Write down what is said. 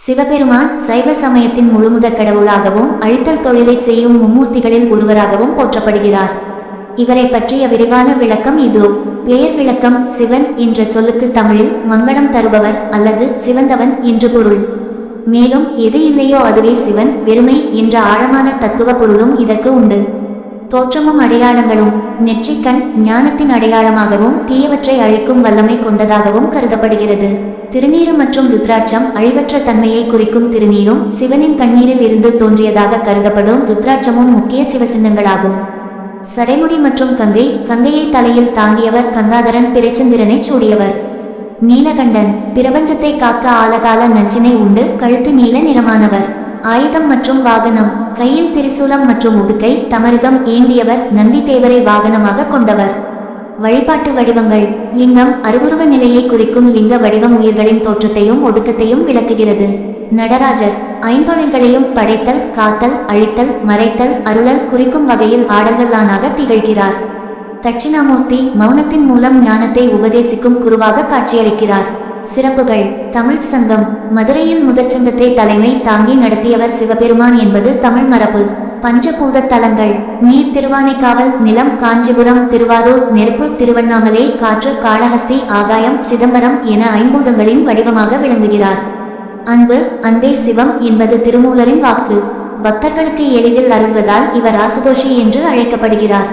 சிவபெருமான் சைவ சமயத்தின் முழுமுதற் கடவுளாகவும் அழித்தல் தொழிலை செய்யும் மும்மூர்த்திகளில் ஒருவராகவும் போற்றப்படுகிறார். இவரை பற்றிய விரிவான விளக்கம் இதோ. பெயர் விளக்கம். சிவன் என்ற சொல்லுக்கு தமிழில் மங்களம் தருபவர் அல்லது சிவந்தவன் என்று பொருள். மேலும் எது இல்லையோ அதுவே சிவன், வெறுமை என்ற ஆழமான தத்துவ பொருளும் இதற்கு உண்டு. தோற்றமும் அடையாளங்களும். நெற்றிக்கண் ஞானத்தின் அடையாளமாகவும் தீயவற்றை அழிக்கும் வல்லமை கொண்டதாகவும் கருதப்படுகிறது. திருநீறு மற்றும் ருத்ராட்சம் அழிவற்ற தன்மையை குறிக்கும். திருநீரும் சிவனின் கண்ணீரில் இருந்து தோன்றியதாக கருதப்படும் ருத்ராட்சமும் முக்கிய சிவசின்னங்களாகும். சடைமுடி மற்றும் கங்கை. கங்கையை தலையில் தாங்கியவர் கங்காதரன், பிறைச்சந்திரனை சூடியவர். நீலகண்டன் பிரபஞ்சத்தை காக்க ஆலகால நஞ்சினை உண்டு கழுத்து நீல நிறமானவர். ஆயுதம் மற்றும் வாகனம். கையில் திரிசூலம் மற்றும் உடுக்கை தமருகம் ஏந்தியவர், நந்தி தேவரை வாகனமாக கொண்டவர். வழிபாட்டு வடிவங்கள். லிங்கம் அருவுருவ நிலையை குறிக்கும். லிங்க வடிவம் உயிர்களின் தோற்றத்தையும் ஒடுக்கத்தையும் விளக்குகிறது. நடராஜர் ஐந்தொழில்களையும் படைத்தல், காத்தல், அழித்தல், மறைத்தல், அருளல் குறிக்கும் வகையில் ஆடல்வல்லானாக திகழ்கிறார். தட்சிணாமூர்த்தி மௌனத்தின் மூலம் ஞானத்தை உபதேசிக்கும் குருவாக காட்சியளிக்கிறார். சிறப்புகள். தமிழ் சங்கம். மதுரையில் முதற்சங்கத்தை தலைமை தாங்கி நடத்தியவர் சிவபெருமான் என்பது தமிழ் மரபு. பஞ்சபூத தலங்கள். நீர் திருவானைக்காவல், நிலம் காஞ்சிபுரம், திருவாரூர், நெருப்பு திருவண்ணாமலை, காற்று காளஹஸ்தி, ஆகாயம் சிதம்பரம் என ஐம்பூதங்களின் வடிவமாக விளங்குகிறார். அன்பு அன்பே சிவம் என்பது திருமூலரின் வாக்கு. பக்தர்களுக்கு எளிதில் அருள்வதால் இவர் ஆசுதோஷி என்று அழைக்கப்படுகிறார்.